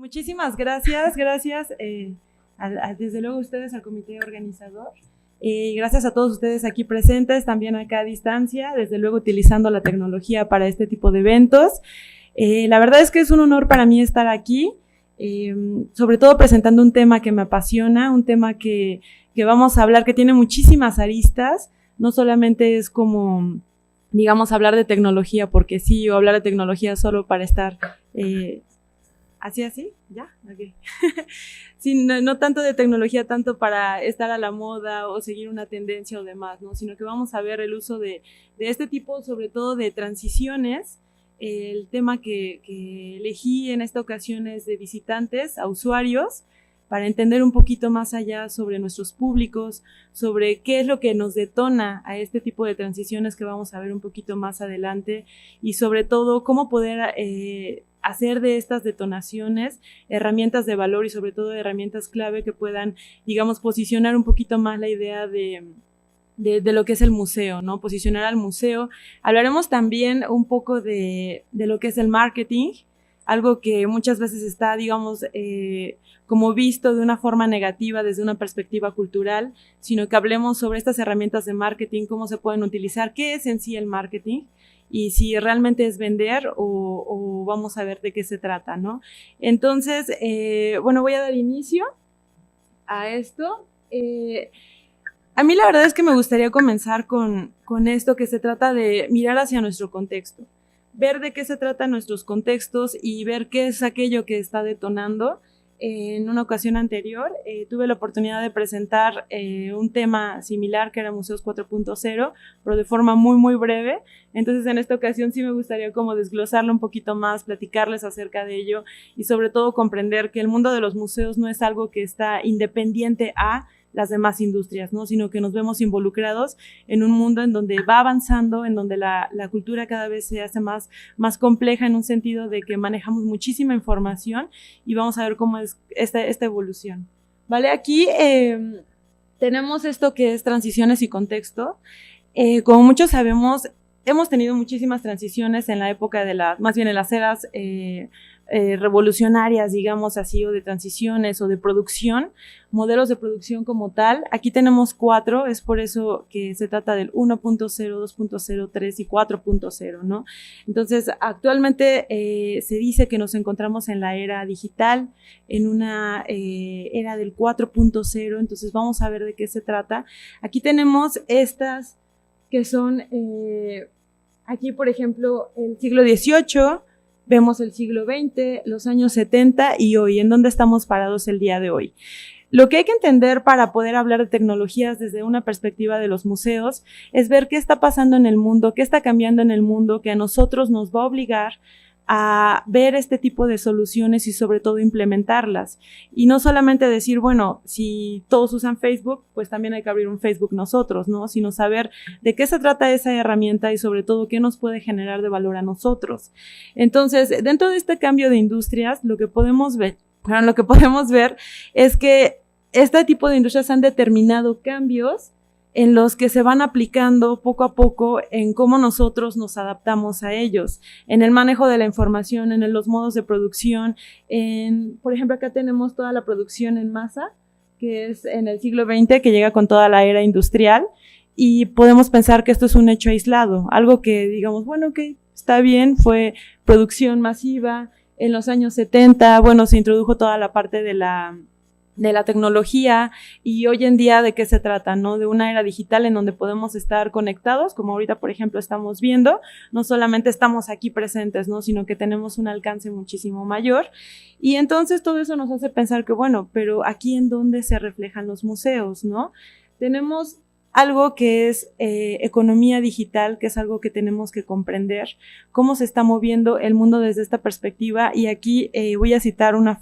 Muchísimas gracias, desde luego ustedes al comité organizador. Gracias a todos ustedes aquí presentes, también acá a distancia, desde luego utilizando la tecnología para este tipo de eventos. La verdad es que es un honor para mí estar aquí, sobre todo presentando un tema que me apasiona, un tema que vamos a hablar, que tiene muchísimas aristas, no solamente es como, digamos, hablar de tecnología porque sí, o hablar de tecnología solo para estar... ¿Así? ¿Ya? Ok. Sí, no tanto de tecnología, tanto para estar a la moda o seguir una tendencia o demás, ¿no? Sino que vamos a ver el uso de este tipo, sobre todo de transiciones. El tema que elegí en esta ocasión es de visitantes a usuarios, para entender un poquito más allá sobre nuestros públicos, sobre qué es lo que nos detona a este tipo de transiciones que vamos a ver un poquito más adelante y sobre todo cómo poder hacer de estas detonaciones herramientas de valor y sobre todo herramientas clave que puedan, digamos, posicionar un poquito más la idea de lo que es el museo, ¿no? Posicionar al museo. Hablaremos también un poco de lo que es el marketing, algo que muchas veces está, digamos, como visto de una forma negativa desde una perspectiva cultural, sino que hablemos sobre estas herramientas de marketing, cómo se pueden utilizar, qué es en sí el marketing y si realmente es vender o vamos a ver de qué se trata, ¿no? Entonces, bueno, voy a dar inicio a esto. A mí la verdad es que me gustaría comenzar con esto que se trata de mirar hacia nuestro contexto, ver de qué se tratan nuestros contextos y ver qué es aquello que está detonando. En una ocasión anterior tuve la oportunidad de presentar un tema similar que era Museos 4.0, pero de forma muy breve. Entonces en esta ocasión sí me gustaría como desglosarlo un poquito más, platicarles acerca de ello y sobre todo comprender que el mundo de los museos no es algo que está independiente a las demás industrias, ¿no? Sino que nos vemos involucrados en un mundo en donde va avanzando, en donde la cultura cada vez se hace más compleja en un sentido de que manejamos muchísima información y vamos a ver cómo es esta evolución. ¿Vale? Aquí tenemos esto que es transiciones y contexto. Como muchos sabemos, hemos tenido muchísimas transiciones en la época de más bien en las eras revolucionarias, digamos así, o de transiciones o de producción, modelos de producción como tal. Aquí tenemos 4, es por eso que se trata del 1.0, 2.0, 3 y 4.0, ¿no? Entonces, actualmente se dice que nos encontramos en la era digital, en una era del 4.0, entonces vamos a ver de qué se trata. Aquí tenemos estas que son, aquí por ejemplo, el siglo XVIII, vemos el siglo XX, los años 70 y hoy, ¿en dónde estamos parados el día de hoy? Lo que hay que entender para poder hablar de tecnologías desde una perspectiva de los museos es ver qué está pasando en el mundo, qué está cambiando en el mundo, que a nosotros nos va a obligar a ver este tipo de soluciones y sobre todo implementarlas. Y no solamente decir, bueno, si todos usan Facebook, pues también hay que abrir un Facebook nosotros, ¿no? Sino saber de qué se trata esa herramienta y sobre todo qué nos puede generar de valor a nosotros. Entonces, dentro de este cambio de industrias, lo que podemos ver es que este tipo de industrias han determinado cambios en los que se van aplicando poco a poco en cómo nosotros nos adaptamos a ellos, en el manejo de la información, en los modos de producción, por ejemplo, acá tenemos toda la producción en masa, que es en el siglo XX, que llega con toda la era industrial, y podemos pensar que esto es un hecho aislado, algo que digamos, bueno, que está bien, fue producción masiva. En los años 70, bueno, se introdujo toda la parte de la tecnología y hoy en día de qué se trata, ¿no? De una era digital en donde podemos estar conectados, como ahorita, por ejemplo, estamos viendo, no solamente estamos aquí presentes, ¿no? Sino que tenemos un alcance muchísimo mayor y entonces todo eso nos hace pensar que, bueno, pero aquí en dónde se reflejan los museos, ¿no? Tenemos algo que es economía digital, que es algo que tenemos que comprender, cómo se está moviendo el mundo desde esta perspectiva y aquí voy a citar una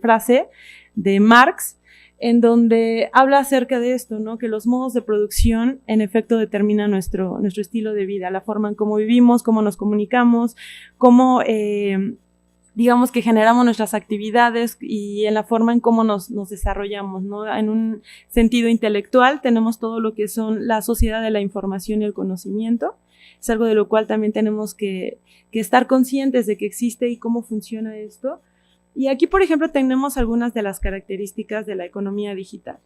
frase de Marx, en donde habla acerca de esto, ¿no? Que los modos de producción en efecto determinan nuestro estilo de vida, la forma en cómo vivimos, cómo nos comunicamos, cómo digamos que generamos nuestras actividades y en la forma en cómo nos desarrollamos, ¿no? En un sentido intelectual tenemos todo lo que son la sociedad de la información y el conocimiento. Es algo de lo cual también tenemos que estar conscientes de que existe y cómo funciona esto. Y aquí, por ejemplo, tenemos algunas de las características de la economía digital.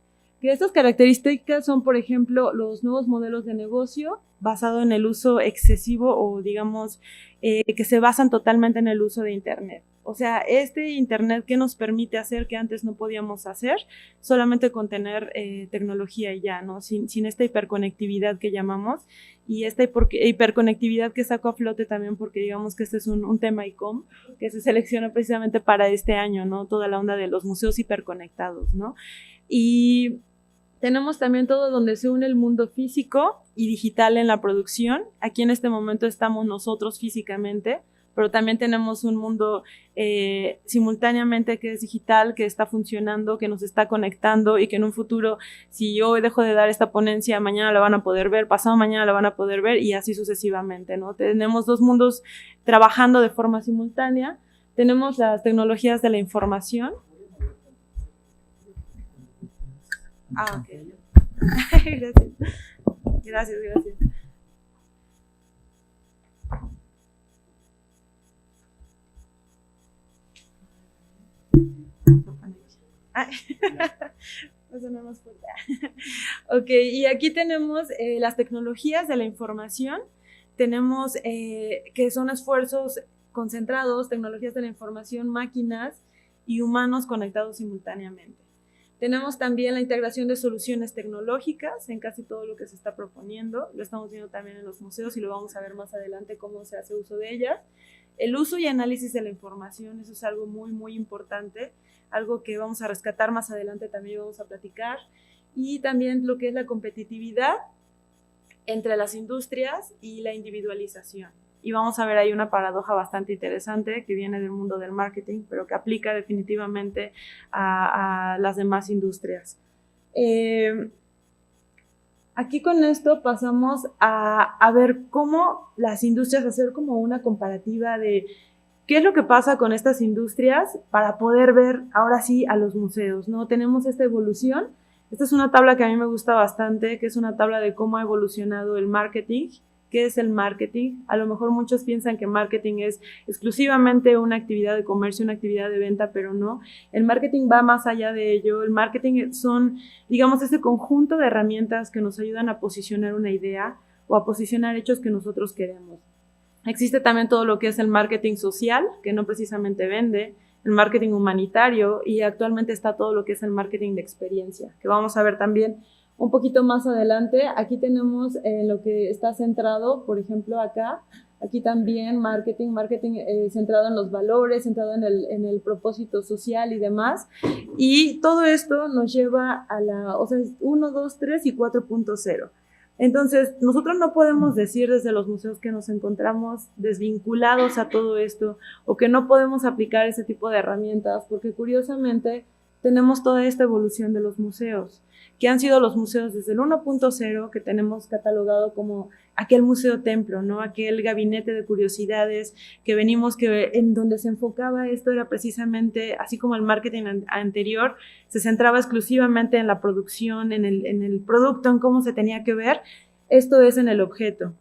Que estas características son, por ejemplo, los nuevos modelos de negocio basado en el uso excesivo o, digamos, que se basan totalmente en el uso de Internet. O sea, este Internet que nos permite hacer que antes no podíamos hacer, solamente con tener tecnología y ya, ¿no? Sin esta hiperconectividad que llamamos, y esta hiperconectividad que saco a flote también porque digamos que este es un tema ICOM que se selecciona precisamente para este año, ¿no? Toda la onda de los museos hiperconectados, ¿no? Y tenemos también todo donde se une el mundo físico y digital en la producción. Aquí en este momento estamos nosotros físicamente, pero también tenemos un mundo simultáneamente que es digital, que está funcionando, que nos está conectando y que en un futuro, si yo hoy dejo de dar esta ponencia, mañana la van a poder ver, pasado mañana la van a poder ver y así sucesivamente, ¿no? Tenemos dos mundos trabajando de forma simultánea. Tenemos las tecnologías de la información. Ah, ok. Gracias. Gracias. Ok, y aquí tenemos las tecnologías de la información. Tenemos que son esfuerzos concentrados, tecnologías de la información, máquinas y humanos conectados simultáneamente. Tenemos también la integración de soluciones tecnológicas en casi todo lo que se está proponiendo. Lo estamos viendo también en los museos y lo vamos a ver más adelante cómo se hace uso de ellas. El uso y análisis de la información, eso es algo muy, muy importante, algo que vamos a rescatar más adelante también vamos a platicar. Y también lo que es la competitividad entre las industrias y la individualización. Y vamos a ver ahí una paradoja bastante interesante que viene del mundo del marketing, pero que aplica definitivamente a las demás industrias. Aquí con esto pasamos a ver cómo las industrias, hacer como una comparativa de qué es lo que pasa con estas industrias para poder ver ahora sí a los museos, ¿no? Tenemos esta evolución. Esta es una tabla que a mí me gusta bastante, que es una tabla de cómo ha evolucionado el marketing. ¿Qué es el marketing? A lo mejor muchos piensan que marketing es exclusivamente una actividad de comercio, una actividad de venta, pero no. El marketing va más allá de ello. El marketing son, digamos, este conjunto de herramientas que nos ayudan a posicionar una idea o a posicionar hechos que nosotros queremos. Existe también todo lo que es el marketing social, que no precisamente vende, el marketing humanitario y actualmente está todo lo que es el marketing de experiencia, que vamos a ver también un poquito más adelante. Aquí tenemos lo que está centrado, por ejemplo, aquí también marketing centrado en los valores, centrado en el propósito social y demás. Y todo esto nos lleva a o sea, 1, 2, 3 y 4.0. Entonces, nosotros no podemos decir desde los museos que nos encontramos desvinculados a todo esto o que no podemos aplicar ese tipo de herramientas, porque curiosamente tenemos toda esta evolución de los museos, que han sido los museos desde el 1.0, que tenemos catalogado como aquel museo templo, ¿no? Aquel gabinete de curiosidades que venimos, que en donde se enfocaba esto era precisamente, así como el marketing anterior, se centraba exclusivamente en la producción, en el producto, en cómo se tenía que ver. Esto es en el objeto.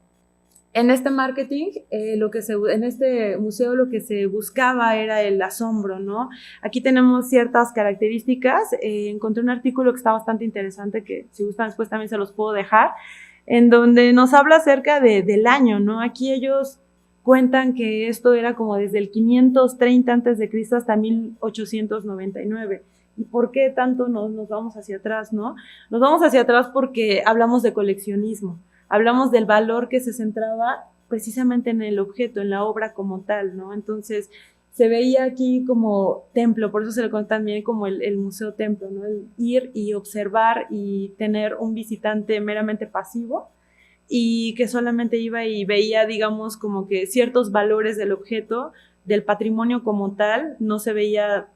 En este marketing, en este museo lo que se buscaba era el asombro, ¿no? Aquí tenemos ciertas características. Encontré un artículo que está bastante interesante, que si gustan después también se los puedo dejar, en donde nos habla acerca del año, ¿no? Aquí ellos cuentan que esto era como desde el 530 a.C. hasta 1899. ¿Y por qué tanto nos vamos hacia atrás, no? Nos vamos hacia atrás porque hablamos de coleccionismo. Hablamos del valor que se centraba precisamente en el objeto, en la obra como tal, ¿no? Entonces, se veía aquí como templo, por eso se le conoce también como el museo templo, ¿no? El ir y observar y tener un visitante meramente pasivo y que solamente iba y veía, digamos, como que ciertos valores del objeto, del patrimonio como tal, no se veía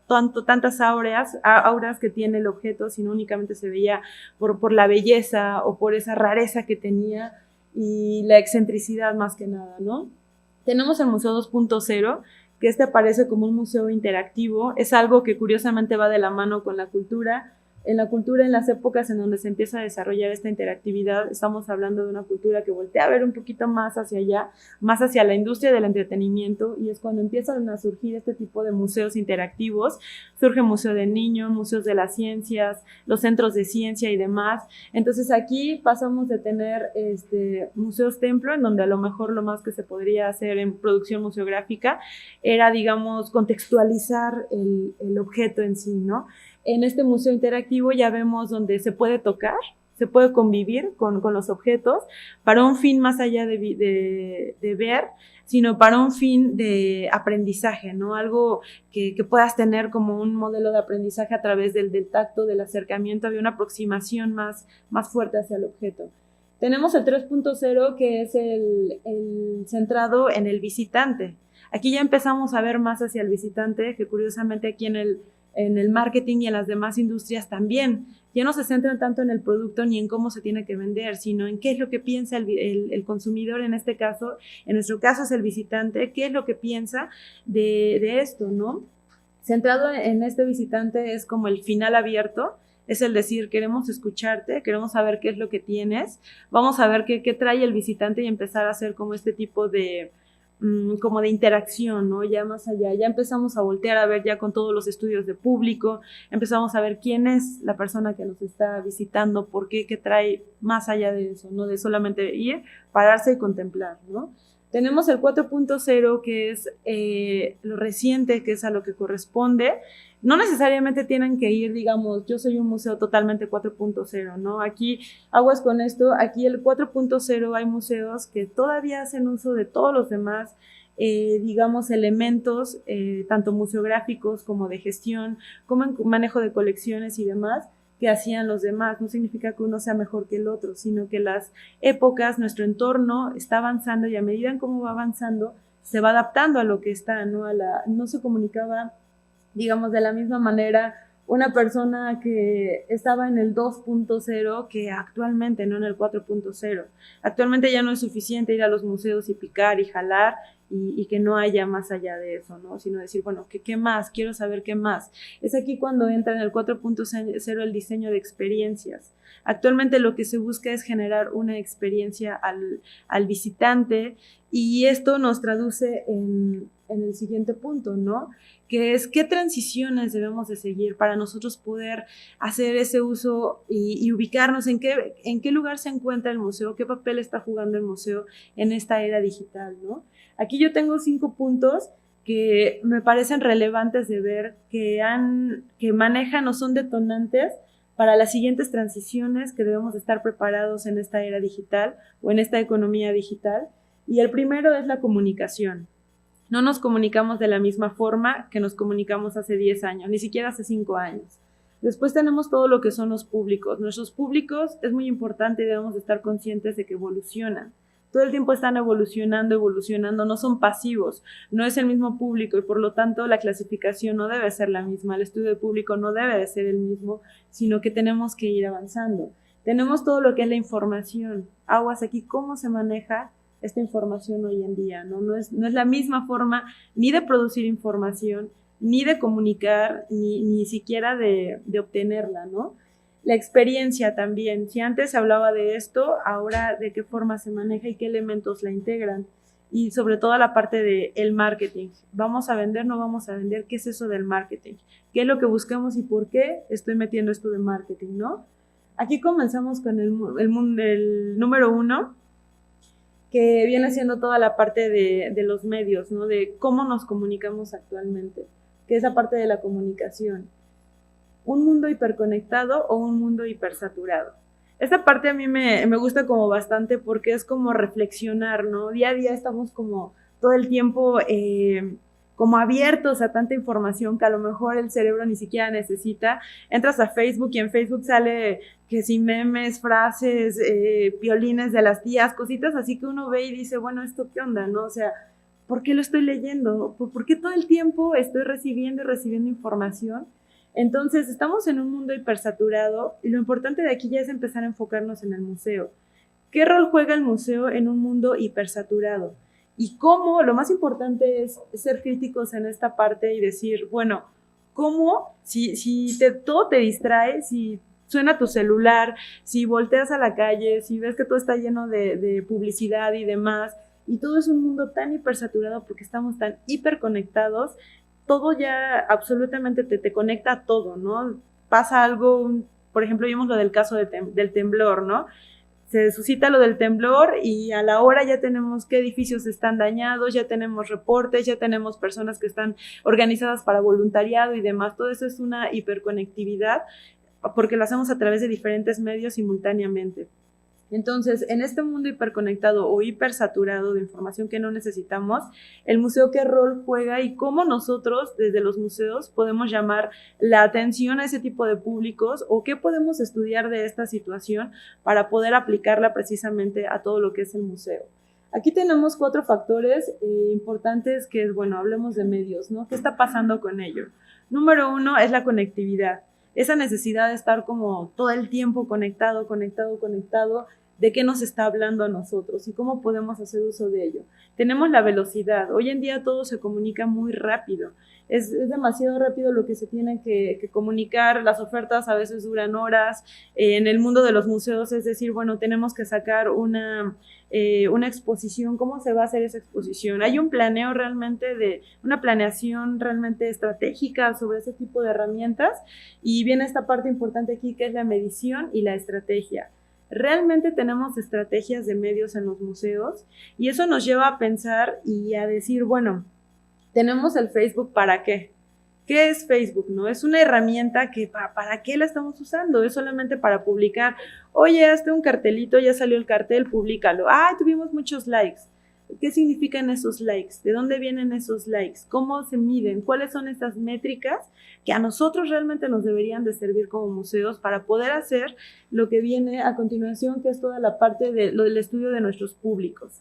tantas auras que tiene el objeto, sino únicamente se veía por la belleza o por esa rareza que tenía y la excentricidad más que nada, ¿no? Tenemos el Museo 2.0, que aparece como un museo interactivo, es algo que curiosamente va de la mano con la cultura, En la cultura, en las épocas en donde se empieza a desarrollar esta interactividad, estamos hablando de una cultura que voltea a ver un poquito más hacia allá, más hacia la industria del entretenimiento, y es cuando empiezan a surgir este tipo de museos interactivos. Surge Museo del Niño, museos de las ciencias, los centros de ciencia y demás. Entonces aquí pasamos de tener museos templo, en donde a lo mejor lo más que se podría hacer en producción museográfica era, digamos, contextualizar el objeto en sí, ¿no? En este museo interactivo ya vemos donde se puede tocar, se puede convivir con los objetos para un fin más allá de ver, sino para un fin de aprendizaje, ¿no? Algo que puedas tener como un modelo de aprendizaje a través del tacto, del acercamiento, de una aproximación más fuerte hacia el objeto. Tenemos el 3.0, que es el centrado en el visitante. Aquí ya empezamos a ver más hacia el visitante, que curiosamente aquí en el marketing y en las demás industrias también. Ya no se centran tanto en el producto ni en cómo se tiene que vender, sino en qué es lo que piensa el consumidor en este caso. En nuestro caso es el visitante, qué es lo que piensa de esto, ¿no? Centrado en este visitante es como el final abierto, es el decir, queremos escucharte, queremos saber qué es lo que tienes, vamos a ver qué trae el visitante y empezar a hacer como este tipo como de interacción, ¿no? Ya más allá, ya empezamos a voltear a ver ya con todos los estudios de público, empezamos a ver quién es la persona que nos está visitando, por qué trae más allá de eso, no de solamente ir, pararse y contemplar, ¿no? Tenemos el 4.0, que es lo reciente, que es a lo que corresponde. No necesariamente tienen que ir, digamos, yo soy un museo totalmente 4.0, ¿no? Aquí, aguas con esto, aquí el 4.0 hay museos que todavía hacen uso de todos los demás, digamos, elementos, tanto museográficos como de gestión, como en manejo de colecciones y demás, que hacían los demás. No significa que uno sea mejor que el otro, sino que las épocas, nuestro entorno está avanzando y a medida en cómo va avanzando, se va adaptando a lo que está, ¿no? No se comunicaba, digamos, de la misma manera una persona que estaba en el 2.0 que actualmente, no en el 4.0. Actualmente ya no es suficiente ir a los museos y picar y jalar y que no haya más allá de eso, ¿no? Sino decir, bueno, ¿qué más? Quiero saber qué más. Es aquí cuando entra en el 4.0 el diseño de experiencias. Actualmente lo que se busca es generar una experiencia al visitante, y esto nos traduce en el siguiente punto, ¿no? Que es qué transiciones debemos de seguir para nosotros poder hacer ese uso y ubicarnos en qué lugar se encuentra el museo, qué papel está jugando el museo en esta era digital, ¿no? Aquí yo tengo 5 puntos que me parecen relevantes de ver, que manejan o son detonantes para las siguientes transiciones que debemos estar preparados en esta era digital o en esta economía digital. Y el primero es la comunicación. No nos comunicamos de la misma forma que nos comunicamos hace 10 años, ni siquiera hace 5 años. Después tenemos todo lo que son los públicos. Nuestros públicos es muy importante y debemos de estar conscientes de que evolucionan. Todo el tiempo están evolucionando, no son pasivos, no es el mismo público y por lo tanto la clasificación no debe ser la misma, el estudio de público no debe de ser el mismo, sino que tenemos que ir avanzando. Tenemos todo lo que es la información. Aguas aquí, ¿cómo se maneja esta información hoy en día? No es la misma forma ni de producir información, ni de comunicar, ni siquiera de obtenerla, ¿no? La experiencia también. Si antes se hablaba de esto, ahora de qué forma se maneja y qué elementos la integran. Y sobre todo la parte del marketing. ¿Vamos a vender? ¿No vamos a vender? ¿Qué es eso del marketing? ¿Qué es lo que buscamos y por qué estoy metiendo esto de marketing, no? Aquí comenzamos con el número 1, que viene siendo toda la parte de los medios, ¿no? De cómo nos comunicamos actualmente, que es la parte de la comunicación. ¿Un mundo hiperconectado o un mundo hipersaturado? Esta parte a mí me gusta como bastante porque es como reflexionar, ¿no? Día a día estamos como todo el tiempo como abiertos a tanta información que a lo mejor el cerebro ni siquiera necesita. Entras a Facebook y en Facebook sale que si memes, frases, violines de las tías, cositas así que uno ve y dice, bueno, ¿esto qué onda, no? O sea, ¿por qué lo estoy leyendo? ¿Por qué todo el tiempo estoy recibiendo información? Entonces, estamos en un mundo hipersaturado y lo importante de aquí ya es empezar a enfocarnos en el museo. ¿Qué rol juega el museo en un mundo hipersaturado? Y cómo, lo más importante es ser críticos en esta parte y decir, bueno, ¿Cómo? Si todo te distrae, si suena tu celular, si volteas a la calle, si ves que todo está lleno de publicidad y demás, y todo es un mundo tan hipersaturado porque estamos tan hiperconectados, todo ya absolutamente te conecta a todo, ¿no? Pasa algo, por ejemplo, vimos lo del caso del temblor, ¿no? Se suscita lo del temblor y a la hora ya tenemos qué edificios están dañados, ya tenemos reportes, ya tenemos personas que están organizadas para voluntariado y demás. Todo eso es una hiperconectividad porque lo hacemos a través de diferentes medios simultáneamente. Entonces, en este mundo hiperconectado o hipersaturado de información que no necesitamos, el museo qué rol juega y cómo nosotros desde los museos podemos llamar la atención a ese tipo de públicos o qué podemos estudiar de esta situación para poder aplicarla precisamente a todo lo que es el museo. Aquí tenemos 4 factores importantes que es, bueno, hablemos de medios, ¿no? ¿Qué está pasando con ello? Número 1 es la conectividad. Esa necesidad de estar como todo el tiempo conectado, de qué nos está hablando a nosotros y cómo podemos hacer uso de ello. Tenemos la velocidad. Hoy en día todo se comunica muy rápido. Es demasiado rápido lo que se tiene que comunicar. Las ofertas a veces duran horas. En el mundo de los museos, es decir, bueno, tenemos que sacar una exposición. ¿Cómo se va a hacer esa exposición? Hay un planeo realmente una planeación realmente estratégica sobre ese tipo de herramientas y viene esta parte importante aquí que es la medición y la estrategia. Realmente tenemos estrategias de medios en los museos y eso nos lleva a pensar y a decir, bueno, tenemos el Facebook, ¿para qué? ¿Qué es Facebook? ¿No? Es una herramienta que ¿para qué la estamos usando? Es solamente para publicar, oye, hazte un cartelito, ya salió el cartel, públicalo. ¡Ay, tuvimos muchos likes! ¿Qué significan esos likes? ¿De dónde vienen esos likes? ¿Cómo se miden? ¿Cuáles son estas métricas que a nosotros realmente nos deberían de servir como museos para poder hacer lo que viene a continuación, que es toda la parte de lo del estudio de nuestros públicos?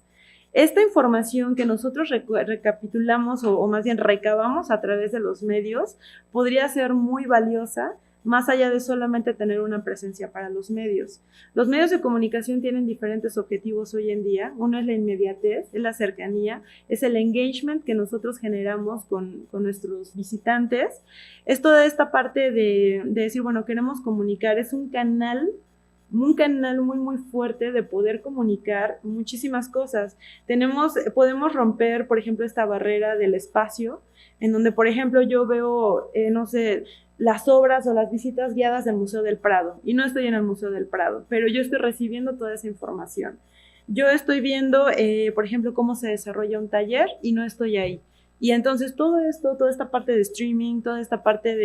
Esta información que nosotros recapitulamos o más bien recabamos a través de los medios podría ser muy valiosa más allá de solamente tener una presencia para los medios. Los medios de comunicación tienen diferentes objetivos hoy en día. Uno es la inmediatez, es la cercanía, es el engagement que nosotros generamos con nuestros visitantes. Es toda esta parte de decir, bueno, queremos comunicar, es un canal muy, muy fuerte de poder comunicar muchísimas cosas. Podemos romper, por ejemplo, esta barrera del espacio, en donde, por ejemplo, yo veo, no sé, las obras o las visitas guiadas del Museo del Prado, y no estoy en el Museo del Prado, pero yo estoy recibiendo toda esa información. Yo estoy viendo, por ejemplo, cómo se desarrolla un taller y no estoy ahí. Y entonces todo esto, toda esta parte de streaming, toda esta parte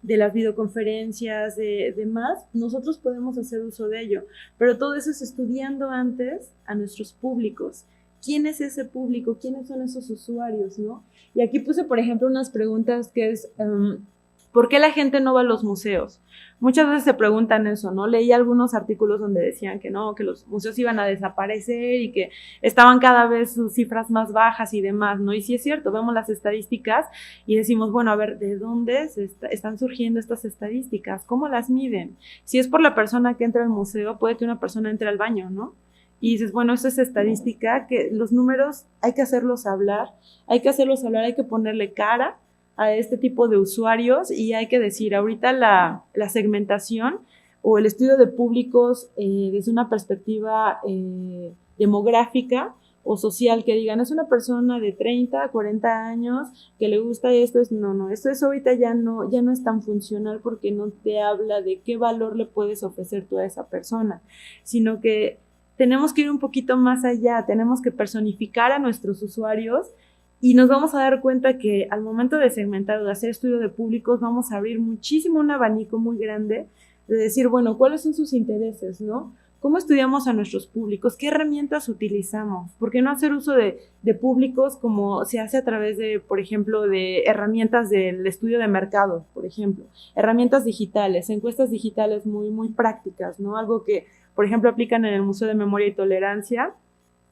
de las videoconferencias, de demás, nosotros podemos hacer uso de ello. Pero todo eso es estudiando antes a nuestros públicos. ¿Quién es ese público? ¿Quiénes son esos usuarios, no? Y aquí puse, por ejemplo, unas preguntas que es, ¿por qué la gente no va a los museos? Muchas veces se preguntan eso, ¿no? Leí algunos artículos donde decían que no, que los museos iban a desaparecer y que estaban cada vez sus cifras más bajas y demás, ¿no? Y sí es cierto, vemos las estadísticas y decimos, bueno, a ver, ¿de dónde están surgiendo estas estadísticas? ¿Cómo las miden? Si es por la persona que entra al museo, puede que una persona entre al baño, ¿no? Y dices, bueno, eso es estadística, que los números hay que hacerlos hablar, hay que ponerle cara a este tipo de usuarios y hay que decir, ahorita la segmentación o el estudio de públicos desde una perspectiva demográfica o social, que digan, es una persona de 30, 40 años que le gusta esto, esto es ahorita ya no es tan funcional porque no te habla de qué valor le puedes ofrecer tú a esa persona, sino que tenemos que ir un poquito más allá, tenemos que personificar a nuestros usuarios y nos vamos a dar cuenta que al momento de segmentar o de hacer estudio de públicos vamos a abrir muchísimo un abanico muy grande de decir, bueno, ¿cuáles son sus intereses, no? ¿Cómo estudiamos a nuestros públicos? ¿Qué herramientas utilizamos? ¿Por qué no hacer uso de públicos como se hace a través de, por ejemplo, de herramientas del estudio de mercado, por ejemplo? Herramientas digitales, encuestas digitales muy, muy prácticas, ¿no? Algo que, por ejemplo, aplican en el Museo de Memoria y Tolerancia.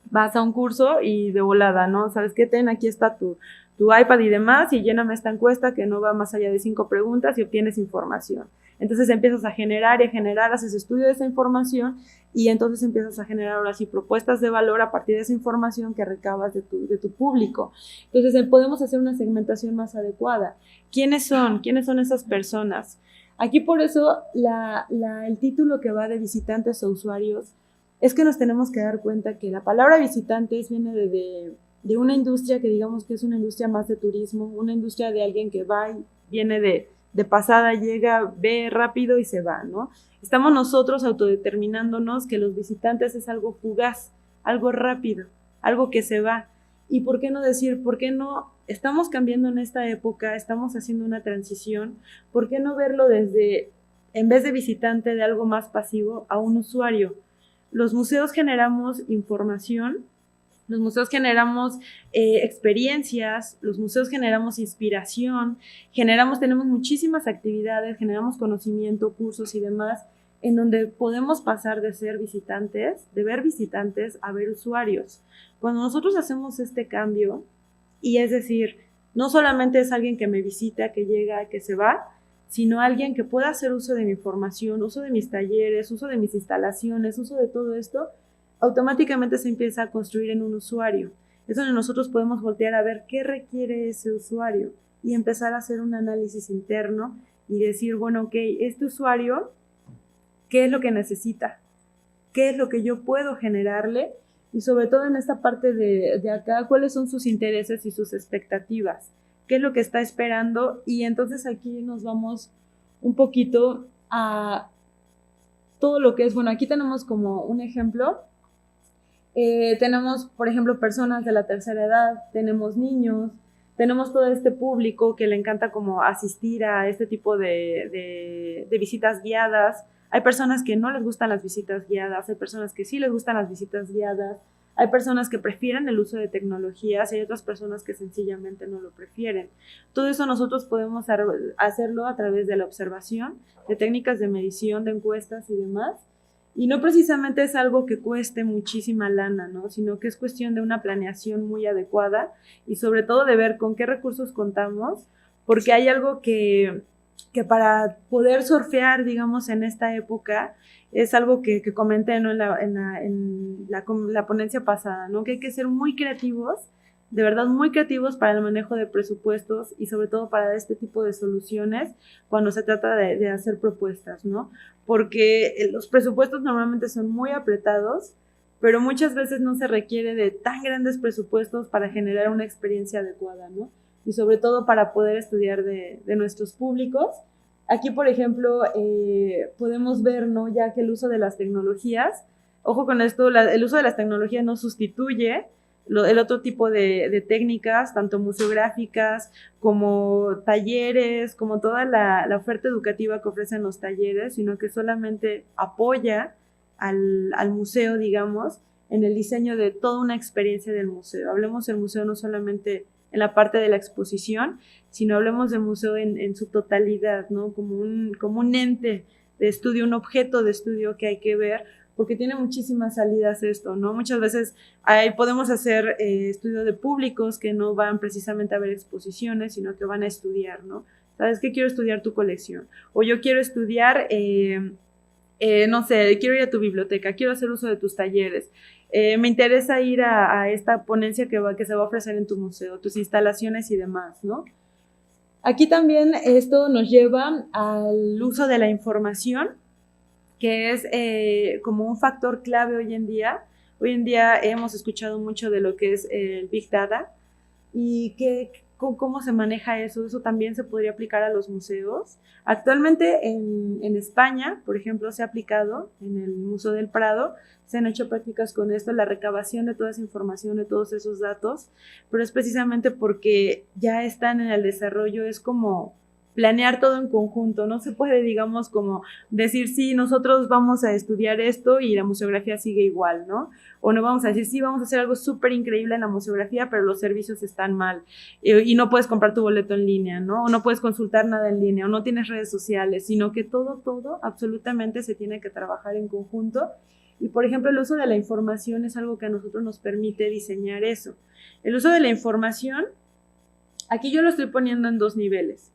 Vas a un curso y de volada, ¿no? ¿Sabes qué? Aquí está tu iPad y demás y lléname esta encuesta que no va más allá de 5 preguntas y obtienes información. Entonces empiezas a generar y a generar, haces estudio de esa información y entonces empiezas a generar ahora sí propuestas de valor a partir de esa información que recabas de tu público. Entonces podemos hacer una segmentación más adecuada. ¿Quiénes son? ¿Quiénes son esas personas? Aquí por eso el título que va de visitantes a usuarios es que nos tenemos que dar cuenta que la palabra visitantes viene de una industria que digamos que es una industria más de turismo, una industria de alguien que va y viene de pasada, llega, ve rápido y se va, ¿no? Estamos nosotros autodeterminándonos que los visitantes es algo fugaz, algo rápido, algo que se va. ¿Y por qué no decir, por qué no estamos cambiando en esta época, estamos haciendo una transición, por qué no verlo desde, en vez de visitante, de algo más pasivo, a un usuario? Los museos generamos información, los museos generamos experiencias, los museos generamos inspiración, tenemos muchísimas actividades, generamos conocimiento, cursos y demás, en donde podemos pasar de ser visitantes, de ver visitantes, a ver usuarios. Cuando nosotros hacemos este cambio, y es decir, no solamente es alguien que me visita, que llega, que se va, sino alguien que pueda hacer uso de mi información, uso de mis talleres, uso de mis instalaciones, uso de todo esto, automáticamente se empieza a construir en un usuario. Es donde nosotros podemos voltear a ver qué requiere ese usuario y empezar a hacer un análisis interno y decir, bueno, ok, este usuario, ¿qué es lo que necesita? ¿Qué es lo que yo puedo generarle? Y sobre todo en esta parte de acá, ¿cuáles son sus intereses y sus expectativas? ¿Qué es lo que está esperando? Y entonces aquí nos vamos un poquito a todo lo que es, bueno, aquí tenemos como un ejemplo. Tenemos, por ejemplo, personas de la tercera edad, tenemos niños, tenemos todo este público que le encanta como asistir a este tipo de visitas guiadas. Hay personas que no les gustan las visitas guiadas, hay personas que sí les gustan las visitas guiadas, hay personas que prefieren el uso de tecnologías y hay otras personas que sencillamente no lo prefieren. Todo eso nosotros podemos hacerlo a través de la observación, de técnicas de medición, de encuestas y demás. Y no precisamente es algo que cueste muchísima lana, ¿no? Sino que es cuestión de una planeación muy adecuada y sobre todo de ver con qué recursos contamos, porque hay algo que para poder surfear, digamos, en esta época, es algo que comenté, ¿no? en la ponencia pasada, ¿no? Que hay que ser muy creativos, de verdad muy creativos para el manejo de presupuestos y sobre todo para este tipo de soluciones cuando se trata de hacer propuestas, ¿no? Porque los presupuestos normalmente son muy apretados, pero muchas veces no se requiere de tan grandes presupuestos para generar una experiencia adecuada, ¿no? Y sobre todo para poder estudiar de nuestros públicos. Aquí, por ejemplo, podemos ver, ¿no? Ya que el uso de las tecnologías, ojo con esto, el uso de las tecnologías no sustituye el otro tipo de técnicas, tanto museográficas como talleres, como toda la oferta educativa que ofrecen los talleres, sino que solamente apoya al museo, digamos, en el diseño de toda una experiencia del museo. Hablemos del museo no solamente en la parte de la exposición, sino hablemos del museo en su totalidad, ¿no? Como un ente de estudio, un objeto de estudio que hay que ver, porque tiene muchísimas salidas esto, ¿no? Muchas veces podemos hacer estudio de públicos que no van precisamente a ver exposiciones, sino que van a estudiar, ¿no? ¿Sabes qué? Quiero estudiar tu colección. O yo quiero estudiar, no sé, quiero ir a tu biblioteca, quiero hacer uso de tus talleres. Me interesa ir a esta ponencia que se va a ofrecer en tu museo, tus instalaciones y demás, ¿no? Aquí también esto nos lleva al uso de la información, que es como un factor clave hoy en día. Hoy en día hemos escuchado mucho de lo que es el Big Data y cómo se maneja eso. Eso también se podría aplicar a los museos. Actualmente en España, por ejemplo, se ha aplicado en el Museo del Prado, se han hecho prácticas con esto, la recabación de toda esa información, de todos esos datos, pero es precisamente porque ya están en el desarrollo, es como planear todo en conjunto, no se puede, digamos, como decir, sí, nosotros vamos a estudiar esto y la museografía sigue igual, ¿no? O no vamos a decir, sí, vamos a hacer algo súper increíble en la museografía, pero los servicios están mal y no puedes comprar tu boleto en línea, ¿no? O no puedes consultar nada en línea, o no tienes redes sociales, sino que todo, absolutamente se tiene que trabajar en conjunto. Y, por ejemplo, el uso de la información es algo que a nosotros nos permite diseñar eso. El uso de la información, aquí yo lo estoy poniendo en dos niveles.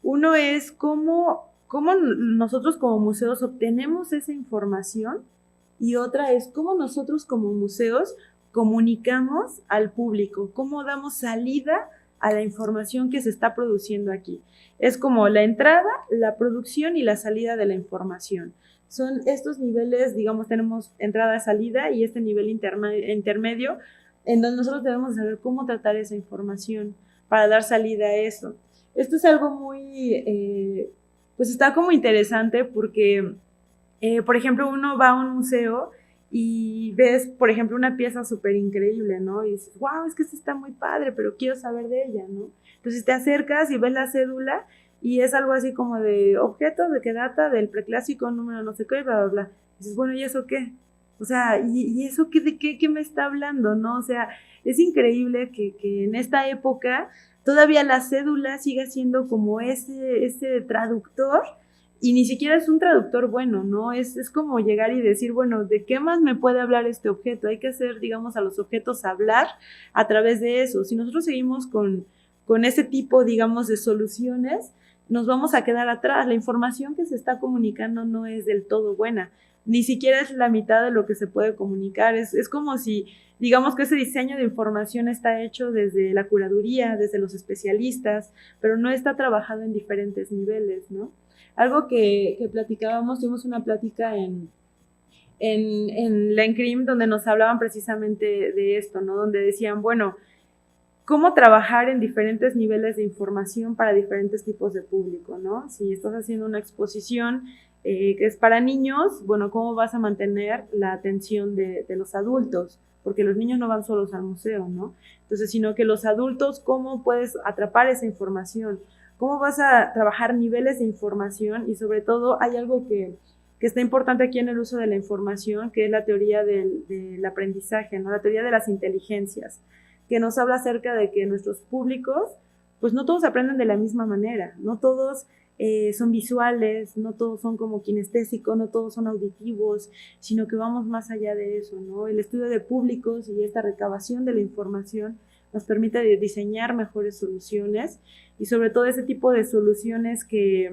Uno es cómo cómo nosotros como museos obtenemos esa información, y otra es cómo nosotros como museos comunicamos al público, cómo damos salida a la información que se está produciendo aquí. Es como la entrada, la producción y la salida de la información. Son estos niveles, digamos, tenemos entrada, salida y este nivel intermedio, en donde nosotros debemos saber cómo tratar esa información para dar salida a eso. Esto es algo muy, pues está como interesante porque, por ejemplo, uno va a un museo y ves, por ejemplo, una pieza súper increíble, ¿no? Y dices, wow, es que esta está muy padre, pero quiero saber de ella, ¿no? Entonces te acercas y ves la cédula y es algo así como de objeto de que data del preclásico número no sé qué, bla, bla, bla. Y dices, bueno, ¿y eso qué? O sea, ¿y eso qué, de qué me está hablando, no? O sea, es increíble que en esta época todavía la cédula siga siendo como ese traductor, y ni siquiera es un traductor bueno, ¿no? Es como llegar y decir, bueno, ¿de qué más me puede hablar este objeto? Hay que hacer, digamos, a los objetos hablar a través de eso. Si nosotros seguimos con ese tipo, digamos, de soluciones, nos vamos a quedar atrás. La información que se está comunicando no es del todo buena, ni siquiera es la mitad de lo que se puede comunicar. Es como si, digamos, que ese diseño de información está hecho desde la curaduría, desde los especialistas, pero no está trabajado en diferentes niveles, ¿no? Algo que platicábamos, tuvimos una plática en la ENCRIM donde nos hablaban precisamente de esto, ¿no? Donde decían, bueno, cómo trabajar en diferentes niveles de información para diferentes tipos de público, ¿no? Si estás haciendo una exposición que es para niños, bueno, ¿cómo vas a mantener la atención de los adultos? Porque los niños no van solos al museo, ¿no? Entonces, sino que los adultos, ¿cómo puedes atrapar esa información? ¿Cómo vas a trabajar niveles de información? Y sobre todo hay algo que está importante aquí en el uso de la información, que es la teoría del aprendizaje, ¿no? La teoría de las inteligencias, que nos habla acerca de que nuestros públicos, pues no todos aprenden de la misma manera, no todos son visuales, no todos son como kinestésicos, no todos son auditivos, sino que vamos más allá de eso, ¿no? El estudio de públicos y esta recabación de la información nos permite diseñar mejores soluciones, y sobre todo ese tipo de soluciones que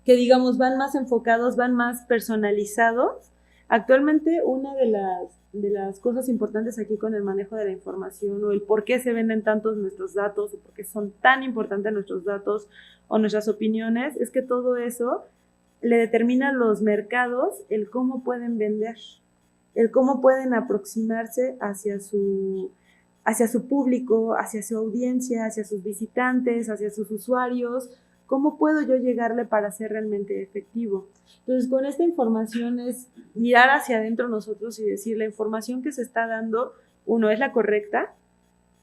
digamos van más enfocados, van más personalizados. Actualmente una de las cosas importantes aquí con el manejo de la información, o el por qué se venden tantos nuestros datos, o por qué son tan importantes nuestros datos o nuestras opiniones, es que todo eso le determina a los mercados el cómo pueden vender, el cómo pueden aproximarse hacia su público, hacia su audiencia, hacia sus visitantes, hacia sus usuarios. ¿Cómo puedo yo llegarle para ser realmente efectivo? Entonces, con esta información es mirar hacia adentro nosotros y decir, la información que se está dando, uno, ¿es la correcta?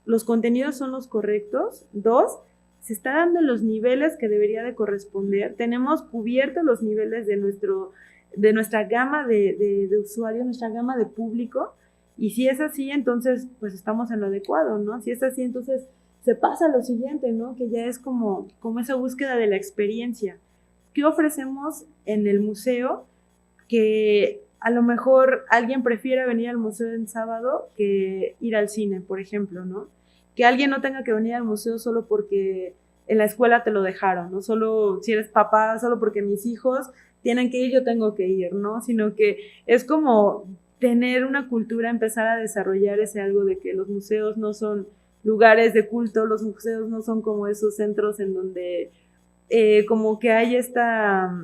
¿Los contenidos son los correctos? Dos, ¿se está dando en los niveles que debería de corresponder? ¿Tenemos cubiertos los niveles de nuestra gama de usuarios, nuestra gama de público? Y si es así, entonces, pues estamos en lo adecuado, ¿no? Si es así, entonces se pasa a lo siguiente, ¿no? Que ya es como esa búsqueda de la experiencia. ¿Qué ofrecemos en el museo? Que a lo mejor alguien prefiera venir al museo en sábado que ir al cine, por ejemplo, ¿no? Que alguien no tenga que venir al museo solo porque en la escuela te lo dejaron, ¿no? Solo si eres papá, solo porque mis hijos tienen que ir, yo tengo que ir, ¿no? Sino que es como tener una cultura, empezar a desarrollar ese algo de que los museos no son lugares de culto, los museos no son como esos centros en donde como que hay esta,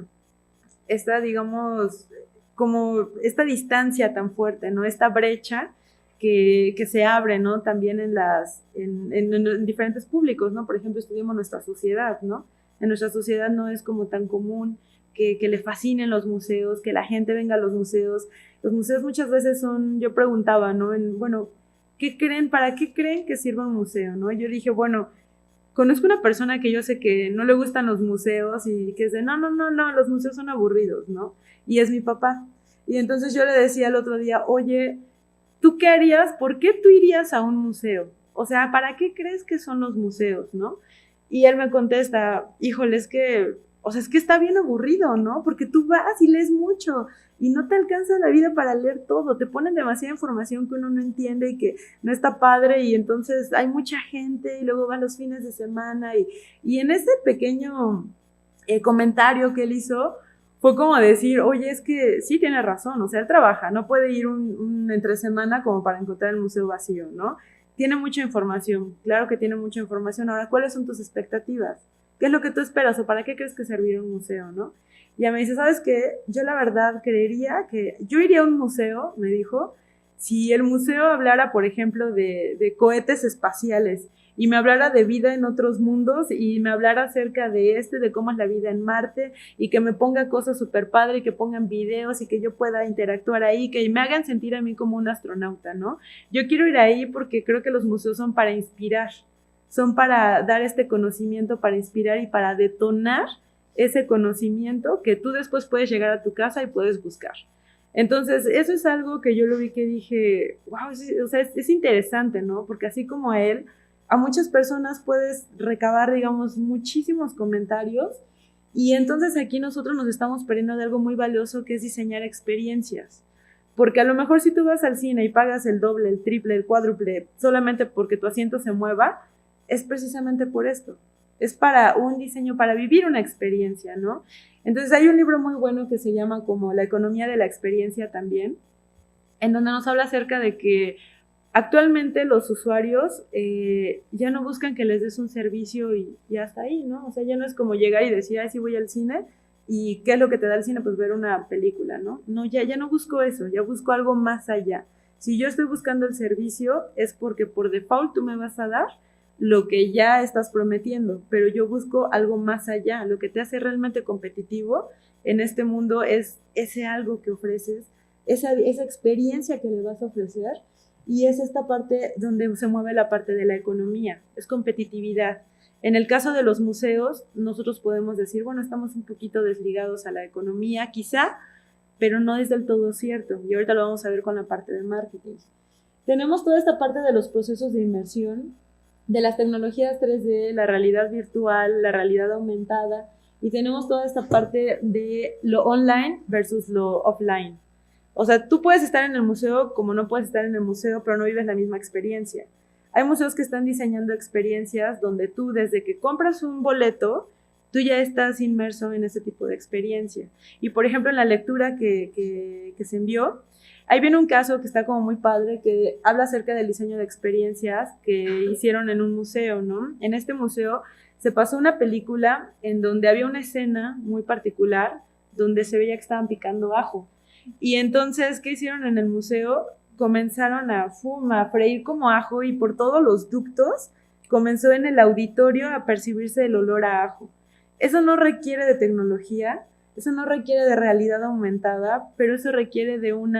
digamos, como esta distancia tan fuerte, ¿no? Esta brecha que se abre, ¿no? También en diferentes públicos, ¿no? Por ejemplo, estudiamos nuestra sociedad, ¿no? En nuestra sociedad no es como tan común que le fascinen los museos, que la gente venga a los museos. Los museos muchas veces son, yo preguntaba, ¿no? Bueno, ¿qué creen? ¿Para qué creen que sirva un museo, no? Yo dije, bueno, conozco una persona que yo sé que no le gustan los museos y que dice, no, los museos son aburridos, ¿no? Y es mi papá. Y entonces yo le decía el otro día, oye, ¿tú qué harías? ¿Por qué tú irías a un museo? O sea, ¿para qué crees que son los museos, no? Y él me contesta, híjole, es que está bien aburrido, ¿no? Porque tú vas y lees mucho y no te alcanza la vida para leer todo, te ponen demasiada información que uno no entiende y que no está padre, y entonces hay mucha gente y luego van los fines de semana y en ese pequeño comentario que él hizo fue como decir, oye, es que sí tiene razón, o sea, él trabaja, no puede ir un entre semana como para encontrar el museo vacío, ¿no? Tiene mucha información, claro que tiene mucha información. Ahora, ¿cuáles son tus expectativas? ¿Qué es lo que tú esperas o para qué crees que serviría un museo, no? Y ella me dice, ¿sabes qué? Yo la verdad creería que yo iría a un museo, me dijo, si el museo hablara, por ejemplo, de cohetes espaciales y me hablara de vida en otros mundos y me hablara acerca de cómo es la vida en Marte y que me ponga cosas súper padre y que pongan videos y que yo pueda interactuar ahí, que me hagan sentir a mí como un astronauta, ¿no? Yo quiero ir ahí porque creo que los museos son para inspirar, son para dar este conocimiento, para inspirar y para detonar ese conocimiento que tú después puedes llegar a tu casa y puedes buscar. Entonces, eso es algo que yo lo vi que dije, wow, o sea, es interesante, ¿no? Porque así como a él, a muchas personas puedes recabar, digamos, muchísimos comentarios y entonces aquí nosotros nos estamos perdiendo de algo muy valioso que es diseñar experiencias. Porque a lo mejor si tú vas al cine y pagas el doble, el triple, el cuádruple, solamente porque tu asiento se mueva, es precisamente por esto. Es para un diseño, para vivir una experiencia, ¿no? Entonces hay un libro muy bueno que se llama como La economía de la experiencia también, en donde nos habla acerca de que actualmente los usuarios ya no buscan que les des un servicio y hasta ahí, ¿no? O sea, ya no es como llegar y decir, ay, sí voy al cine, y ¿qué es lo que te da el cine? Pues ver una película, ¿no? No, ya no busco eso, ya busco algo más allá. Si yo estoy buscando el servicio es porque por default tú me vas a dar lo que ya estás prometiendo, pero yo busco algo más allá. Lo que te hace realmente competitivo en este mundo es ese algo que ofreces, esa experiencia que le vas a ofrecer, y es esta parte donde se mueve la parte de la economía, es competitividad. En el caso de los museos, nosotros podemos decir, bueno, estamos un poquito desligados a la economía, quizá, pero no es del todo cierto, y ahorita lo vamos a ver con la parte de marketing. Tenemos toda esta parte de los procesos de inmersión, de las tecnologías 3D, la realidad virtual, la realidad aumentada, y tenemos toda esta parte de lo online versus lo offline. O sea, tú puedes estar en el museo como no puedes estar en el museo, pero no vives la misma experiencia. Hay museos que están diseñando experiencias donde tú, desde que compras un boleto, tú ya estás inmerso en ese tipo de experiencia. Y, por ejemplo, en la lectura que se envió, ahí viene un caso que está como muy padre, que habla acerca del diseño de experiencias que hicieron en un museo, ¿no? En este museo se pasó una película en donde había una escena muy particular donde se veía que estaban picando ajo. Y entonces, ¿qué hicieron en el museo? Comenzaron a freír como ajo y por todos los ductos comenzó en el auditorio a percibirse el olor a ajo. Eso no requiere de tecnología, eso no requiere de realidad aumentada, pero eso requiere de un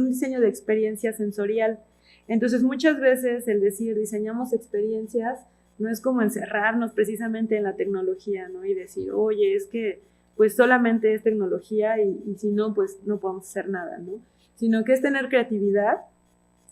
diseño de experiencia sensorial. Entonces, muchas veces el decir diseñamos experiencias no es como encerrarnos precisamente en la tecnología, ¿no? Y decir, oye, es que pues solamente es tecnología y si no, pues no podemos hacer nada, ¿no? Sino que es tener creatividad